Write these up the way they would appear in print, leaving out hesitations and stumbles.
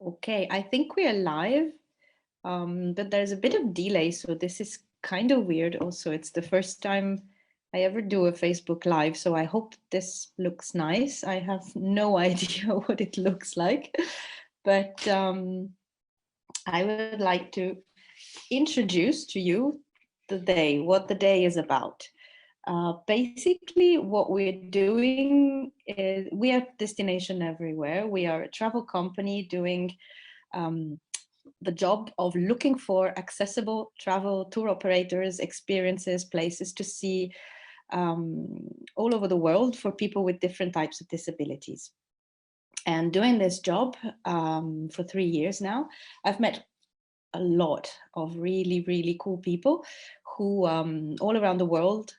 Okay, I think we are live, but there's a bit of delay, so this is kind of weird also. It's the first time I ever do a Facebook Live, so I hope this looks nice. I have no idea what it looks like, but I would like to introduce to you the day, what the day is about. Basically, what we're doing is we have destination everywhere. We are a travel company doing um, the job of looking for accessible travel tour operators, experiences, places to see all over the world for people with different types of disabilities. And doing this job for 3 years now, I've met a lot of really, really cool people who all around the world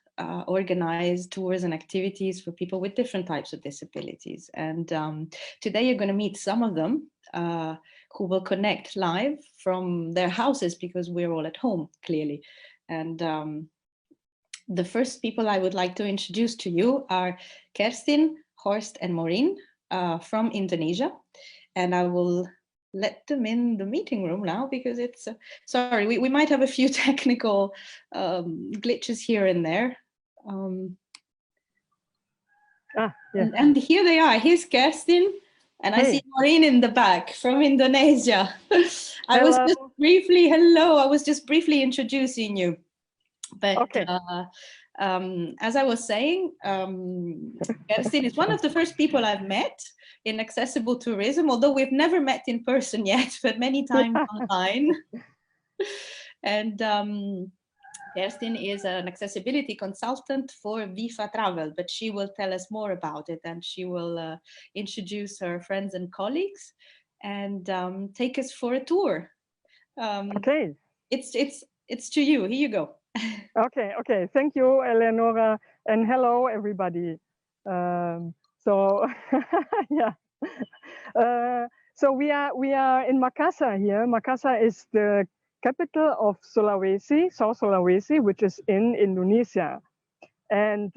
organize tours and activities for people with different types of disabilities. And today you're going to meet some of them who will connect live from their houses because we're all at home, clearly. And the first people I would like to introduce to you are Kerstin, Horst, and Maureen from Indonesia. And I will let them in the meeting room now because it's, sorry, we might have a few technical glitches here and there. Yeah. And here they are. Here's Kerstin. And I see Maureen in the back from Indonesia. I was just briefly introducing you. But okay. As I was saying, Kerstin is one of the first people I've met in accessible tourism, although we've never met in person yet, but many times online. And Kerstin is an accessibility consultant for Vifa Travel, but she will tell us more about it, and she will introduce her friends and colleagues and take us for a tour. Okay. It's to you. Here you go. Okay. Thank you, Eleonora, and hello, everybody. So yeah. So we are in Makassar here. Makassar is the capital of Sulawesi, South Sulawesi, which is in Indonesia, and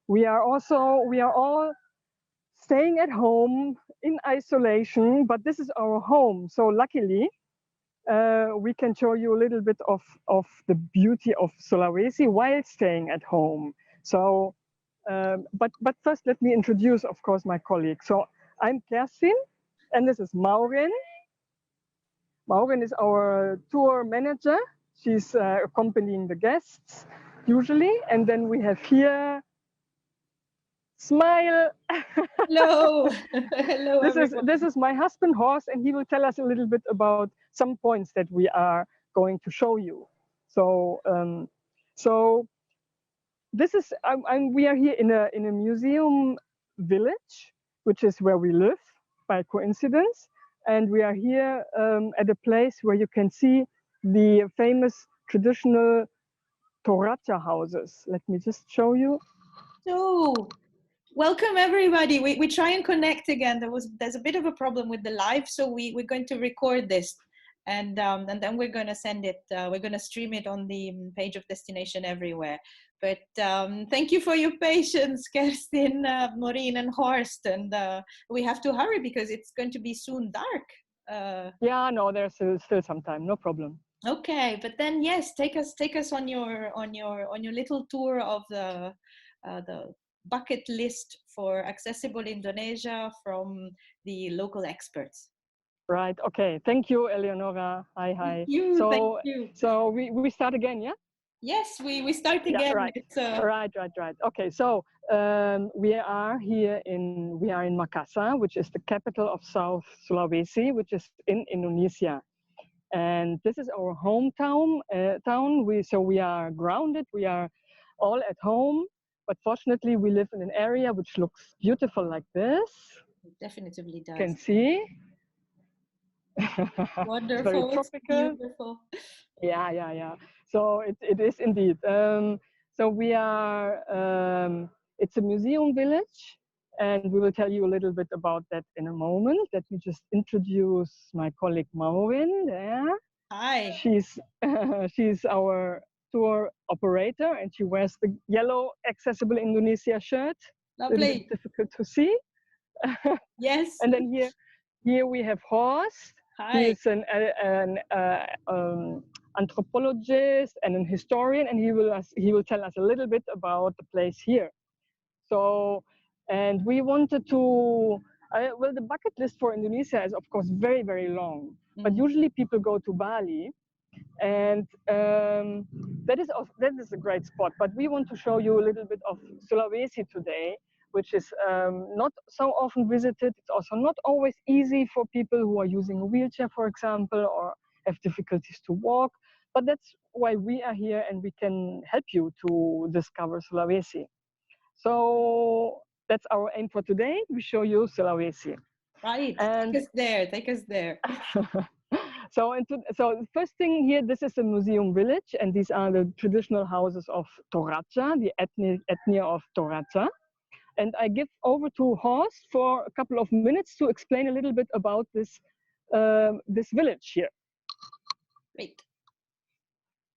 we are all staying at home in isolation. But this is our home, so luckily. We can show you a little bit of the beauty of Sulawesi while staying at home. So, but first let me introduce, of course, my colleague. So I'm Kerstin, and this is Maureen. Maureen is our tour manager. She's accompanying the guests usually, and then we have here Smile. Hello. Hello. This is my husband Horst, and he will tell us a little bit about some points that we are going to show you. So this is we are here in a museum village, which is where we live by coincidence, and we are here at a place where you can see the famous traditional Toraja houses. Let me just show you. So, welcome everybody. We try and connect again. There's a bit of a problem with the live, so we're going to record this, and then we're going to send it. We're going to stream it on the page of Destination Everywhere. But thank you for your patience, Kerstin, Maureen, and Horst. And we have to hurry because it's going to be soon dark. Yeah, no, there's still some time. No problem. Okay, but then yes, take us on your little tour of the bucket list for accessible Indonesia from the local experts. Right. Okay. Thank you, Eleonora. Hi. Thank you. Thank you. So we start again, yeah? Yes, we start again. Yeah, right. Right. Okay. So we are in Makassar, which is the capital of South Sulawesi, which is in Indonesia. And this is our hometown. We are grounded. We are all at home. But fortunately, we live in an area which looks beautiful like this. It definitely does. You can see. Wonderful. It's very tropical. Beautiful. Yeah. So it is indeed. So we are. It's a museum village, and we will tell you a little bit about that in a moment. Let me just introduce my colleague Maureen there. Hi. She's our tour operator, and she wears the yellow Accessible Indonesia shirt. Lovely. A little bit difficult to see. Yes. And then here Here we have Horst. He Hi. is an anthropologist and an historian, and he will tell us a little bit about the place here. So, and we wanted to. Well, the bucket list for Indonesia is of course very, very long, but usually people go to Bali, and that is a great spot. But we want to show you a little bit of Sulawesi today, which is not so often visited. It's also not always easy for people who are using a wheelchair, for example, or have difficulties to walk. But that's why we are here, and we can help you to discover Sulawesi. So that's our aim for today. We show you Sulawesi. Right. And Take us there. Take us there. so the first thing here, this is a museum village, and these are the traditional houses of Toraja, the ethnia of Toraja. And I give over to Horst for a couple of minutes to explain a little bit about this village here. Great.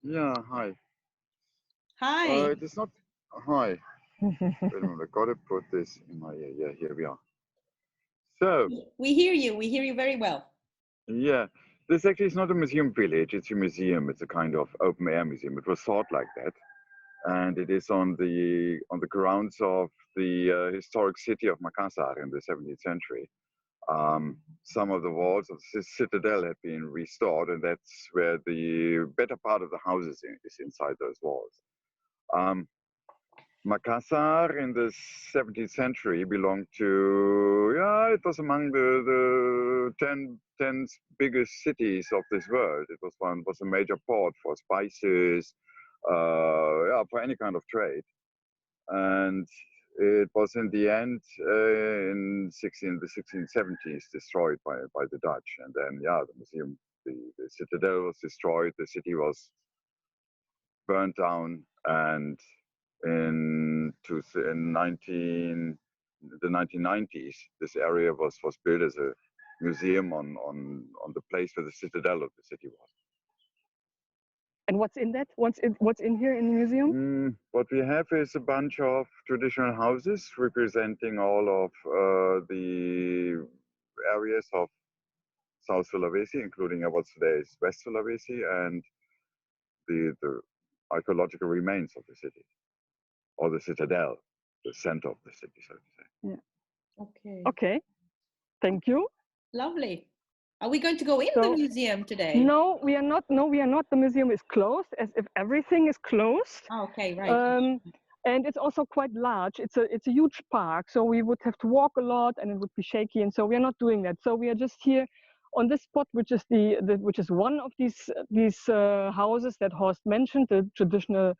Yeah, hi. Hi. It is not. Hi. Wait a minute, I gotta put this in my ear. Yeah, here we are. So, We hear you. We hear you very well. yeah, this actually is not a museum village. It's a museum. It's a kind of open air museum. It was thought like that, and it is on the grounds of the historic city of Makassar in the 17th century. Some of the walls of the citadel have been restored, and that's where the better part of the houses is inside those walls. Makassar in the 17th century belonged to, yeah, it was among the 10 biggest cities of this world. It was a major port for spices, yeah, for any kind of trade. And it was in the end, in the 1670s, destroyed by the Dutch. And then, yeah, the museum, the citadel was destroyed, the city was burnt down, and in the 1990s, this area was built as a museum on the place where the citadel of the city was. And what's in that? What's in here in the museum? What we have is a bunch of traditional houses representing all of the areas of South Sulawesi, including what's today is West Sulawesi, and the archaeological remains of the city, or the citadel, the center of the city, so to say. Yeah. Okay. Okay. Thank you. Lovely. Are we going to go in the museum today? No, we are not. No, we are not. The museum is closed, as if everything is closed. Oh, okay, right. And it's also quite large. It's a huge park, so we would have to walk a lot, and it would be shaky. And so we are not doing that. So we are just here on this spot, which is which is one of these houses that Horst mentioned, the traditional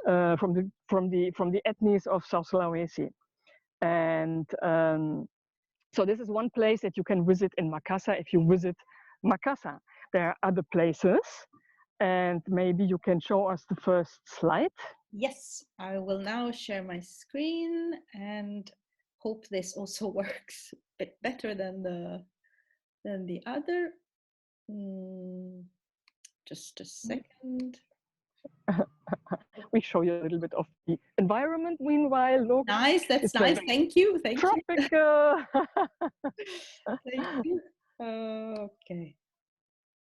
from the ethnies of South Sulawesi. And so this is one place that you can visit in Makassar if you visit Makassar. There are other places, and maybe you can show us the first slide. Yes, I will now share my screen and hope this also works a bit better than the other. Just a second. We show you a little bit of the environment meanwhile. Look, nice, that's nice. Thank you. Thank tropical. Thank you. Okay.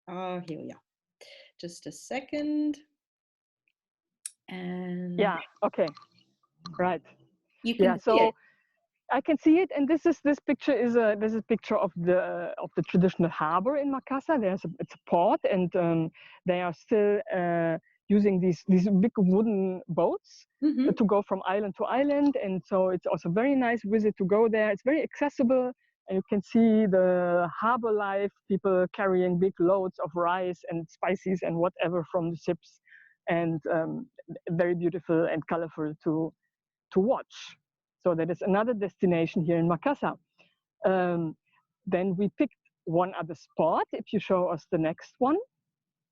Here we are. Just a second. And yeah, okay. Right. You can see it. I can see it, and this picture is a picture of the traditional harbor in Makassar. It's a port, and they are still using these big wooden boats to go from island to island, and so it's also a very nice visit to go there. It's very accessible, and you can see the harbor life, people carrying big loads of rice and spices and whatever from the ships, and very beautiful and colorful to watch. So that is another destination here in Makassar. Then we picked one other spot. If you show us the next one.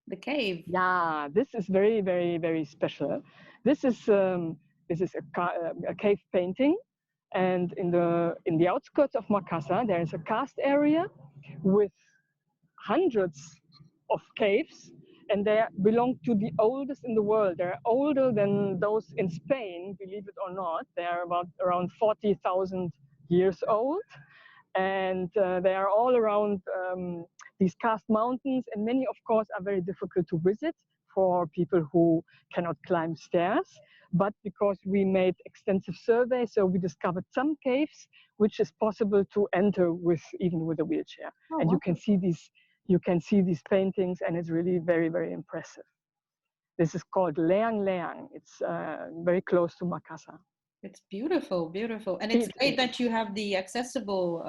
The cave. Yeah, this is very, very, very special. This is a cave painting, and in the outskirts of Makassar there is a karst area with hundreds of caves, and they belong to the oldest in the world. They're older than those in Spain, believe it or not. They are around 40,000 years old. And they are all around these karst mountains, and many, of course, are very difficult to visit for people who cannot climb stairs. But because we made extensive surveys, so we discovered some caves which is possible to enter with even with a wheelchair. Oh, And wow. you can see these paintings, and it's really very, very impressive. This is called Leang Leang. It's very close to Makassar. It's beautiful, beautiful. And it's great that you have the accessible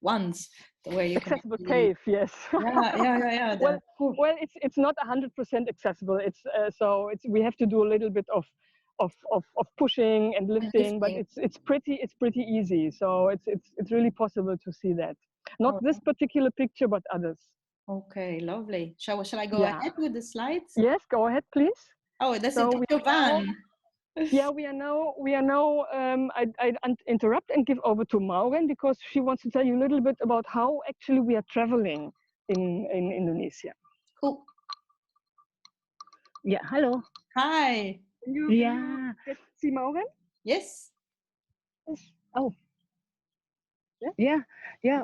ones where you can accessible actually... cave, yes. Yeah. Well, it's not 100% accessible. It's so we have to do a little bit of pushing and lifting, but it's pretty easy. So it's really possible to see that. Not this particular picture, but others. Okay, lovely. Shall I go ahead with the slides? Yes, go ahead, please. Oh, that's in your van. Yeah, we are now. I interrupt and give over to Maureen because she wants to tell you a little bit about how actually we are traveling in Indonesia. Cool. Yeah, hello. Hi. Can you see Maureen? Yes. Oh. Yeah.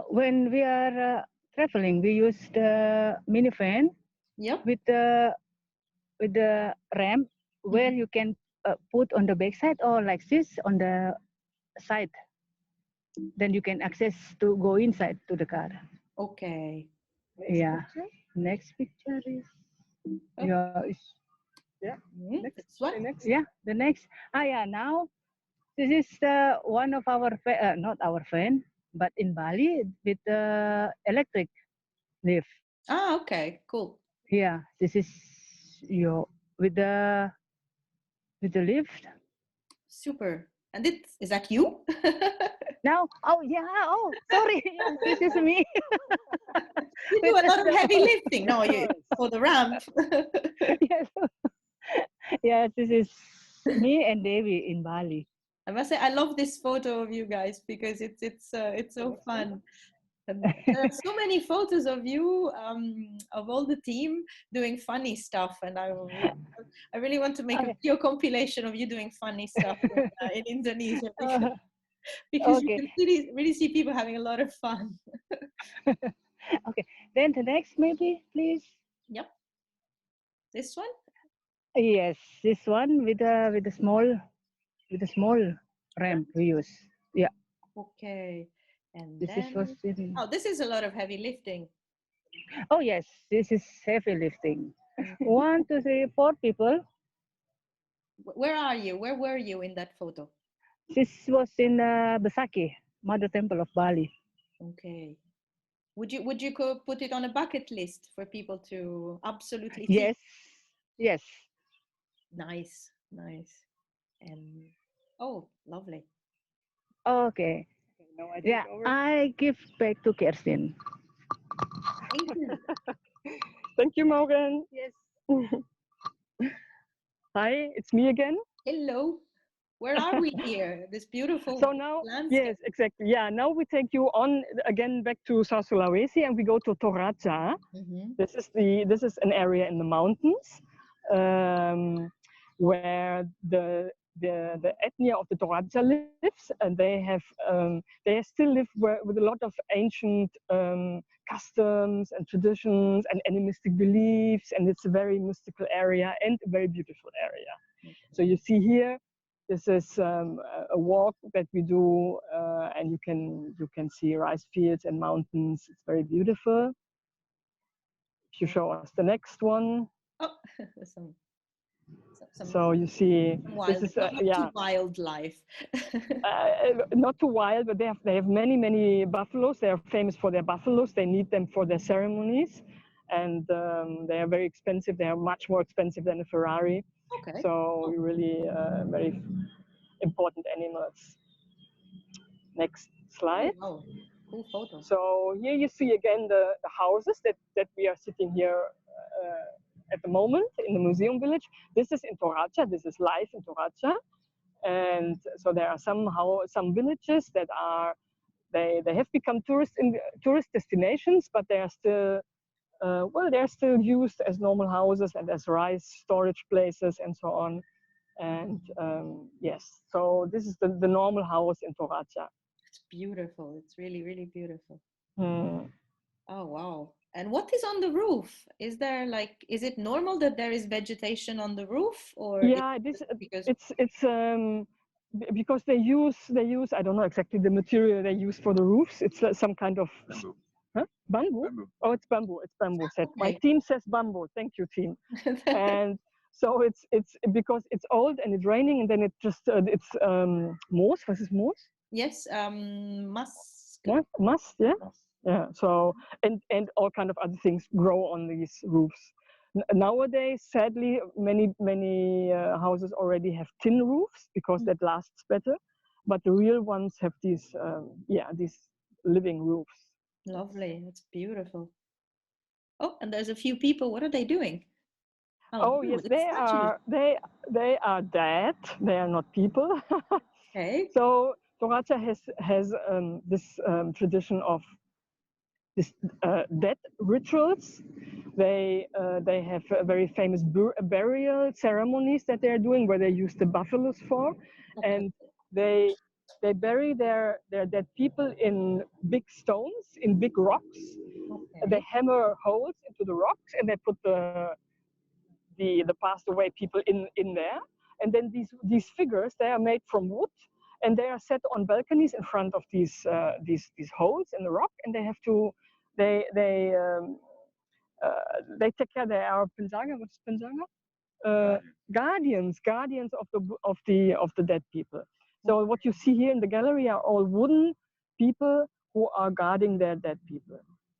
When we are traveling, we use the minivan. Yep. With the ramp where you can put on the back side or like this on the side. Then you can access to go inside to the car. Okay. Next picture is Next one. The next. Now this is one of our not our friend, but in Bali with the electric lift. Okay, cool. Yeah, this is with the lift. Super. And is that you? Now, sorry, this is me. You do a lot of heavy lifting. No, for the ramp. Yes, this is me and Devi in Bali. I must say, I love this photo of you guys because it's so fun. And there are so many photos of you, of all the team doing funny stuff, and I really want to make a video compilation of you doing funny stuff in Indonesia because you can really see people having a lot of fun. Okay, then the next maybe, please. Yep. This one? Yes, this one with a small ramp we use. Yeah. Okay. And this is a lot of heavy lifting. Oh yes, this is heavy lifting. 1, 2, 3, 4 people. Where are you? Where were you in that photo? This was in Besaki, Mother Temple of Bali. Okay. Would you put it on a bucket list for people to absolutely see? Yes. Nice. And lovely. Okay. I give back to Kerstin. Thank you. Thank you, Maureen. Yes. Hi, it's me again. Hello. Where are we here? This beautiful landscape. Yes, exactly. Yeah, now we take you on again back to South Sulawesi, and we go to Toraja. This is an area in the mountains where the ethnia of the Toraja lives, and they still live with a lot of ancient customs and traditions and animistic beliefs, and it's a very mystical area and a very beautiful area. Okay. So you see here, this is a walk that we do, and you can see rice fields and mountains. It's very beautiful. If you show us the next one. Oh, so you see, wild, this is not too wildlife. Not too wild, but they have many buffaloes. They are famous for their buffaloes. They need them for their ceremonies, and they are very expensive. They are much more expensive than a Ferrari. Okay. So really very important animals. Next slide. Oh, wow. Cool photo. So here you see again the houses that we are sitting here at the moment in the museum village. This is in Toraja. This is live in Toraja, and so there are some villages that they have become tourist destinations, but they are still they're still used as normal houses and as rice storage places and so on. And yes, so this is the normal house in Toraja. It's beautiful. It's really, really beautiful. Mm. Oh, wow. And what is on the roof? Is there like, is it normal that there is vegetation on the roof, or is Yeah, it this just because, it's because they use I don't know exactly the material they use for the roofs. It's some kind of Bamboo. huh? Bamboo. Bamboo. Oh, it's bamboo. It's bamboo set. My okay. team says bamboo. Thank you, team. And so it's because it's old and it's raining, and then it just it's moss. What is moss? Yes, musk. Must, yeah. Yeah. So and all kind of other things grow on these roofs. Nowadays, sadly, many houses already have tin roofs because that lasts better, but the real ones have these these living roofs. Lovely. It's beautiful. Oh, and there's a few people. What are they doing? Oh ooh, yes, it's statues. they are dead. They are not people. Okay. So Toraja has this tradition of this death rituals. They have very famous burial ceremonies that they're doing where they use the buffaloes for, Okay. and they bury their dead people in big stones, in big rocks. They Okay. hammer holes into the rocks and they put the passed away people in there, and then these figures, they are made from wood, and they are set on balconies in front of these holes in the rock, and they have to they they um, they take care. They are pensaga. What's pensaga? Guardians of the dead people. So what you see here in the gallery are all wooden people who are guarding their dead people,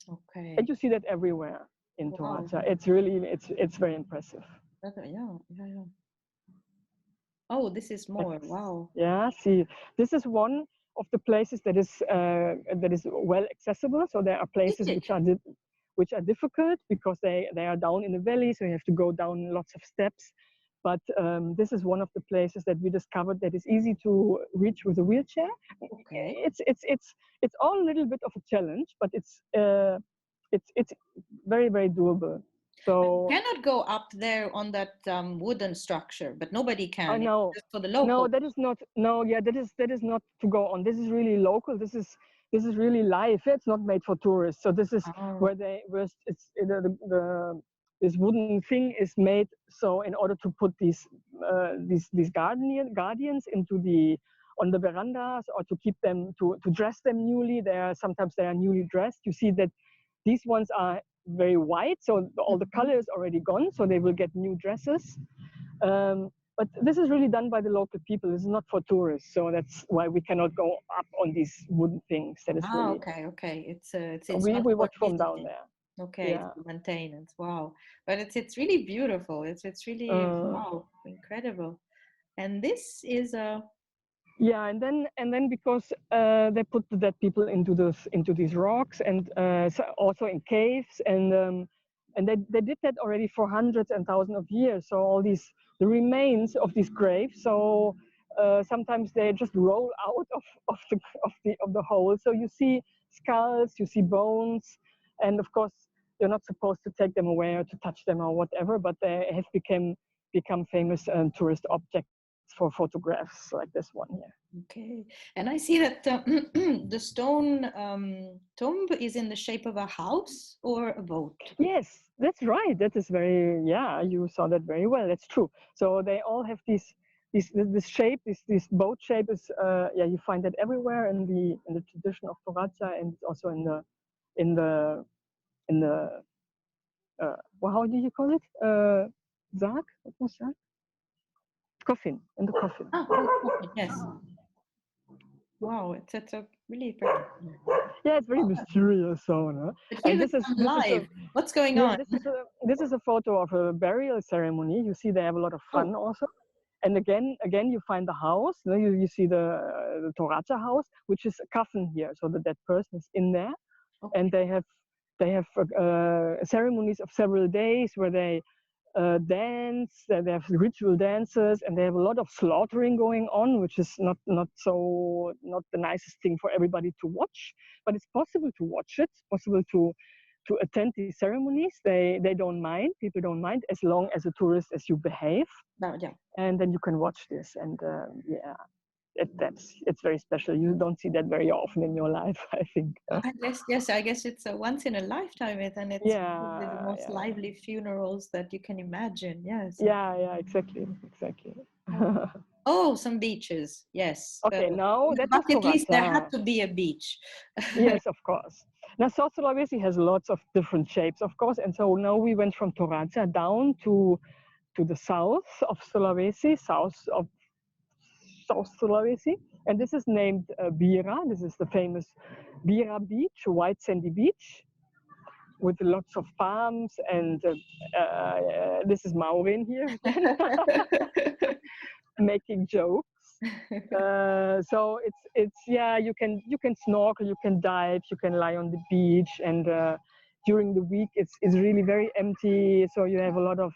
Okay. and you see that everywhere in Wow. Toraja. It's really it's very impressive. Yeah, yeah, yeah. Oh, this is more. Wow. Yeah, see, this is one of the places that is well accessible. So there are Is places it? which are difficult because they are down in the valley, so you have to go down lots of steps. But this is one of the places that we discovered that is easy to reach with a wheelchair. Okay. It's all a little bit of a challenge, but it's very doable. But you So cannot go up there on that wooden structure, but nobody can. It's no, just for the no, locals. that is not. No, yeah, that is not to go on. This is really local. This is really live. It's not made for tourists. So this is Oh, where it's this wooden thing is made. So in order to put these guardians into the on the verandas, or to keep them to dress them newly. Sometimes they are newly dressed. You see that these ones are very white, so all the color is already gone. So they will get new dresses. But this is really done by the local people. This is not for tourists, so that's why we cannot go up on these wooden things. That is really okay, okay. It's we not for watch from down visiting. there. Okay, it's Yeah. for maintenance. Wow. But it's really beautiful. It's really Uh, wow, incredible. And this is a yeah, and then because they put the dead people into these rocks, and so also in caves, and they did that already for hundreds and thousands of years. So all these the remains of these graves. So sometimes they just roll out of the hole. So you see skulls, you see bones, and of course you're not supposed to take them away or to touch them or whatever. But they have become famous tourist objects for photographs like this one here. okay. And I see that the stone tomb is in the shape of a house or a boat. Yes, that's right. That is very, yeah, you saw that very well. That's true. So they all have this shape, this boat shape is, yeah, you find that everywhere in the tradition of Toraja, and also in the, in the, well, how do you call it? Sarg? What was that? Coffin, in the coffin. Ah, okay, yes. Wow, it's a really particular. Yeah, it's very mysterious, so, no? But here And there's some this is a, live. What's going yeah, on? this is a photo of a burial ceremony. You see, they have a lot of Oh, fun also. And again, you find the house. You see the Toraja house, which is a coffin here. So the dead person is in there, and okay. they have ceremonies of several days where they dance. They have ritual dances, and they have a lot of slaughtering going on, which is not the nicest thing for everybody to watch. But it's possible to watch it. It's possible to attend these ceremonies. They don't mind. People don't mind as long as a tourist as you behave, Now, yeah. and then you can watch this. And yeah, it's very special. You don't see that very often in your life, I think. I guess, yes, I guess it's a once in a lifetime, and it's probably the most Yeah. lively funerals that you can imagine. Yes. Yeah, exactly. Oh, some beaches. Yes. Okay, now On the that was bucket list, there had Toraja. to be a beach. Yes, of course. Now, South Sulawesi has lots of different shapes, of course, and so now we went from Toraja down to the south of Sulawesi, south Sulawesi, and this is named Bira. This is the famous Bira beach, white sandy beach, with lots of palms, and this is Maureen here making jokes. So it's yeah, you can snorkel, you can dive, you can lie on the beach, and during the week it's really very empty. So you have a lot of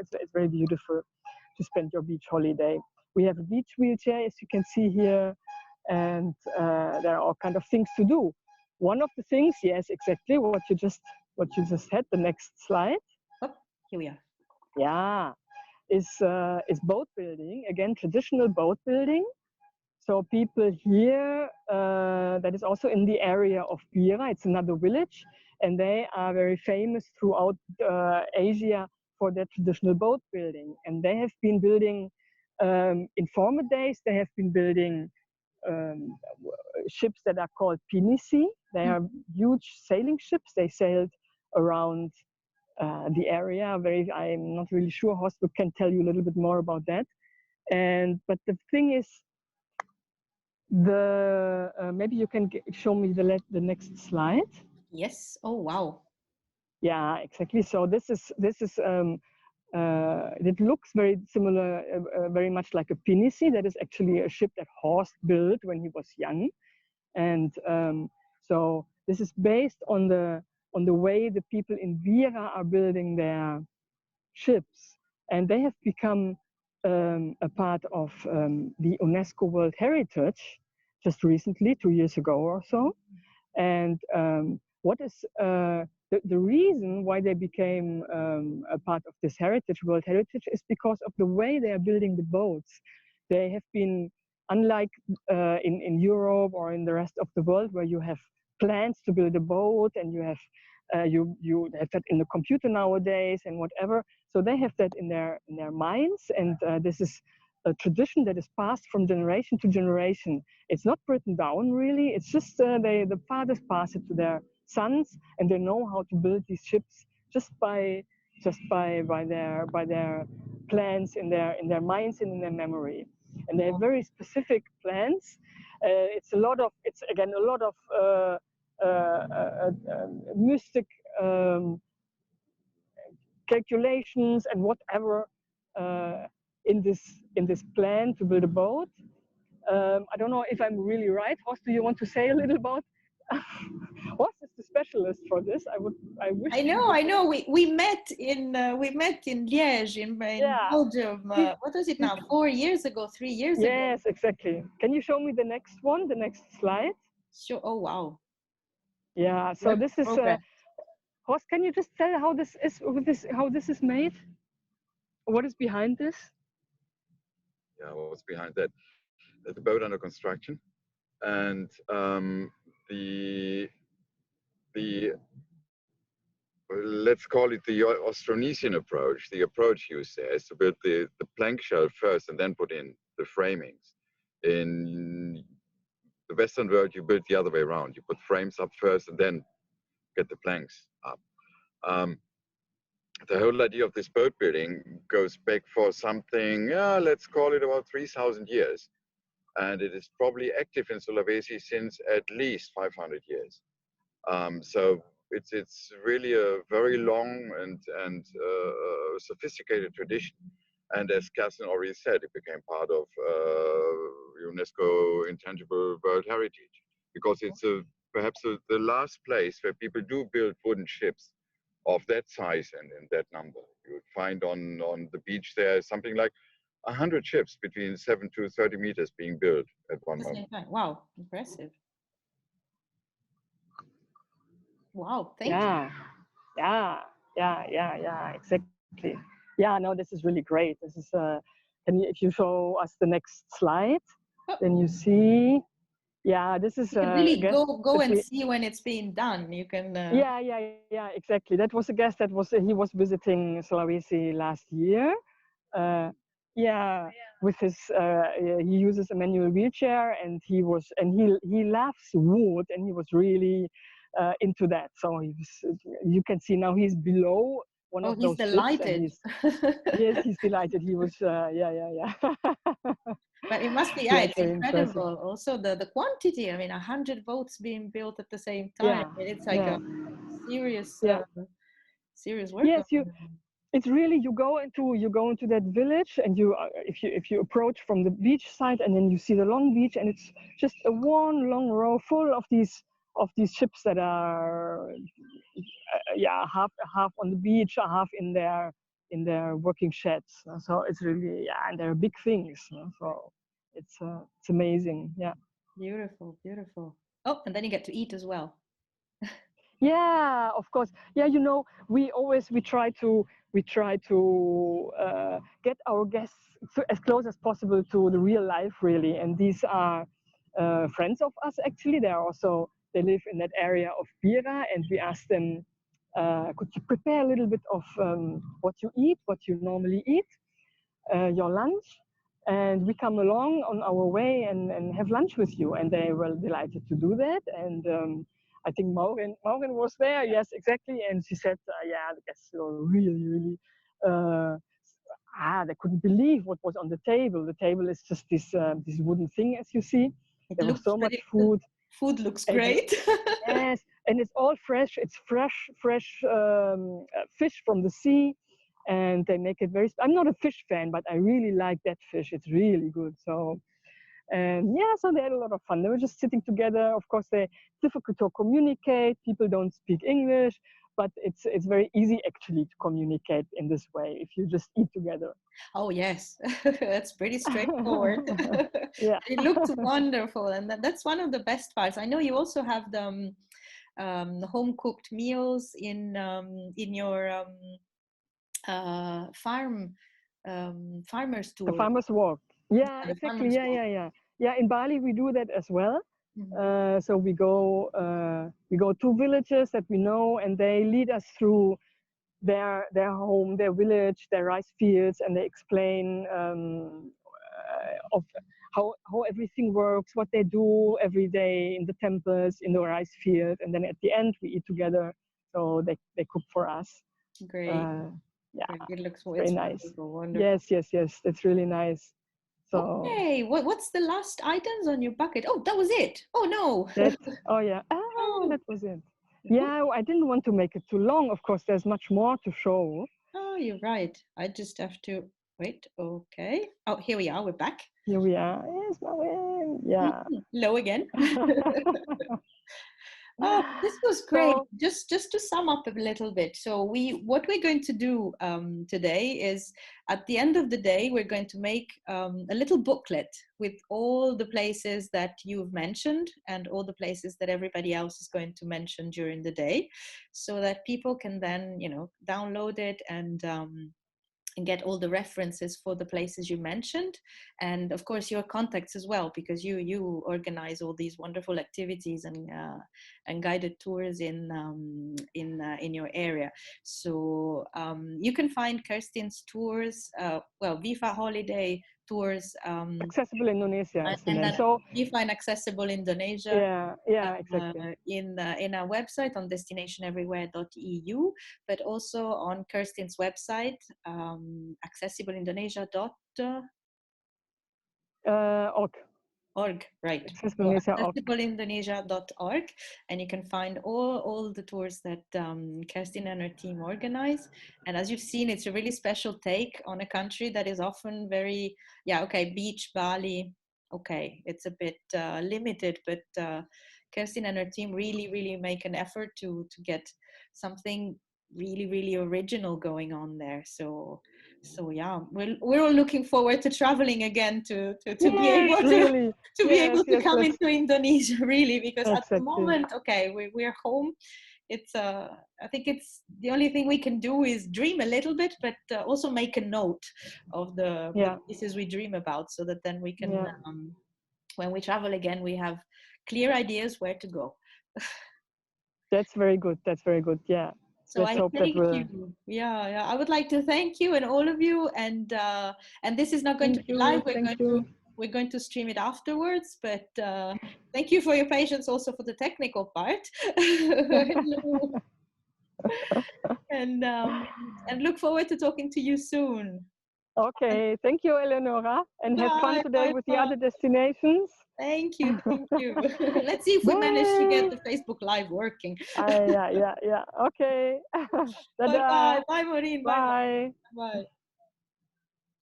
it's very beautiful to spend your beach holiday. We have a beach wheelchair, as you can see here, and there are all kind of things to do. One of the things, yes, exactly what you just had. The next slide. Oh, here we are. Yeah, is boat building, again, traditional boat building. So people here, that is also in the area of Bira, it's another village, and they are very famous throughout Asia for their traditional boat building. And they have been building, in former days, they have been building ships that are called pinisi. They are huge sailing ships. They sailed around the area. I'm not really sure. Horst can tell you a little bit more about that. But the thing is, maybe you can show me the next slide. Yes. Oh, wow. Yeah, exactly. So this is it looks very similar, very much like a pinisi. That is actually a ship that Horst built when he was young, and so this is based on the way the people in Bira are building their ships, and they have become a part of the UNESCO World Heritage just recently, 2 years ago or so. And what is the reason why they became a part of this World Heritage is because of the way they are building the boats. They have been, unlike in Europe or in the rest of the world, where you have plans to build a boat and you have that in the computer nowadays and whatever. So they have that in their minds, and this is a tradition that is passed from generation to generation. It's not written down really. It's just the fathers pass it to their sons, and they know how to build these ships just by their plans in their minds and in their memory. And they have very specific plans. It's again a lot of mystic calculations and whatever in this plan to build a boat. I don't know if I'm really right. Horst, do you want to say a little about? Horst is the specialist for this. I wish. I know. We met in Liège in Belgium. What was it now? 4 years ago, 3 years ago. Yes, exactly. Can you show me the next one, the next slide? Sure. Oh, wow. Yeah. So this is. Horst, can you just tell how this is made? What is behind this? Yeah, what's behind that? There's a boat under construction, and the let's call it the Austronesian approach. The approach used there is to build the plank shell first and then put in the framings. In the Western world, you build the other way around. You put frames up first and then get the planks up. The whole idea of this boat building goes back for something, let's call it about 3,000 years. And it is probably active in Sulawesi since at least 500 years. So it's really a very long and sophisticated tradition. And as Kerstin already said, it became part of UNESCO Intangible World Heritage, because it's perhaps the last place where people do build wooden ships of that size and in that number. You would find on the beach there something like 100 ships between 7 to 30 meters being built at one moment. Wow, impressive. Wow, thank you. Yeah, exactly. Yeah, no, this is really great. This is, if you show us the next slide. Then you see, yeah, this is You can a really guest go that and we, see when it's being done. You can. yeah, exactly. That was a guest that he was visiting Sulawesi last year. Uh, yeah, with his he uses a manual wheelchair, and he loves wood, and he was really into that. So you can see now he's below one Oh, of he's those ships, and delighted. yes, he's delighted. He was yeah. But it must be, yeah, Yeah, it's it's very impressive. incredible. Also, the quantity. I mean, 100 boats being built at the same time. Yeah, I mean, it's like yeah, a serious, yeah. serious work Yes, going on. it's really you go into that village, and you if you approach from the beach side, and then you see the long beach, and it's just a one long row full of these ships that are yeah, half on the beach, half in their working sheds. So it's really, yeah, and they're big things. So it's amazing. Yeah. Beautiful, beautiful. Oh, and then you get to eat as well. Yeah, of course. Yeah, we try to get our guests as close as possible to the real life, really. And these are friends of us, actually. They live in that area of Bira, and we asked them, could you prepare a little bit of what you eat, what you normally eat, your lunch, and we come along on our way and have lunch with you. And they were delighted to do that. And I think Maureen was there. Yes, exactly. And she said, yeah, the guests were really, uh, they couldn't believe what was on the table. The table is just this wooden thing, as you see. It There was looks so much great. food. Food looks And great. yes, and it's all fresh. It's fresh fish from the sea, and they make it very. I'm not a fish fan, but I really like that fish. It's really good. So, and yeah, so they had a lot of fun. They were just sitting together. Of course, they're difficult to communicate. People don't speak English, but it's very easy actually to communicate in this way if you just eat together. Oh, yes. That's pretty straightforward. Yeah. It looked wonderful. And that's one of the best parts. I know you also have the home cooked meals in your farmer's The tour. farmer's walk. Yeah, Yeah, the exactly. farmer's walk. Yeah, in Bali we do that as well. Mhm. So we go to villages that we know, and they lead us through their home, their village, their rice fields, and they explain of how everything works, what they do every day in the temples, in the rice field, and then at the end we eat together. So they cook for us. Great. Uh, yeah, Great. It looks, it's very it's nice. wonderful, wonderful. Yes, that's really nice. So Okay, what's the last items on your bucket? Oh, that was it. Oh no. that, oh yeah, Oh, that was it. Yeah, I didn't want to make it too long. Of course, there's much more to show. oh, you're right. I just have to wait. Okay. Oh, here we are. We're back. Here we are. Yes, Maureen. Yeah. Low again. Oh, this was great. So, Just to sum up a little bit. So what we're going to do today is at the end of the day, we're going to make a little booklet with all the places that you've mentioned and all the places that everybody else is going to mention during the day, so that people can then, download it and get all the references for the places you mentioned, and of course your contacts as well, because you organize all these wonderful activities and guided tours in your area. So you can find Kerstin's tours, Viva Holiday tours, Accessible Indonesia is the and name. then So, Viva and Accessible Indonesia yeah, exactly. in our website on destinationeverywhere.eu, but also on Kerstin's website, Org. accessibleindonesia.org, right? Accessible So Indonesia org. accessibleindonesia.org, and you can find all the tours that Kerstin and her team organize. And as you've seen, it's a really special take on a country that is often very, beach, Bali. Okay, it's a bit limited, but Kerstin and her team really make an effort to get something really original going on there. So yeah, we're all looking forward to traveling again to be Yes, able really. to be able to Yes, come let's into Indonesia, really, because at the exactly. moment, okay, we're home. It's I think it's the only thing we can do is dream a little bit, but also make a note of the Yeah, places we dream about, so that then we can yeah. when we travel again, we have clear ideas where to go. That's very good. That's very good. Yeah. So Let's I hope that thank will. you. Yeah, yeah. I would like to thank you and all of you. And this is not going to Thank be you. live. Thank you. We're going to stream it afterwards. But thank you for your patience also for the technical part. And look forward to talking to you soon. Okay. Thank you, Eleonora, and have fun Bye. today Bye. with the Bye. other destinations. Thank you. Thank you. Let's see if we manage to get the Facebook Live working. Yeah. Okay. Bye Dadah. bye. Bye, Maureen. Bye Bye. bye. Bye.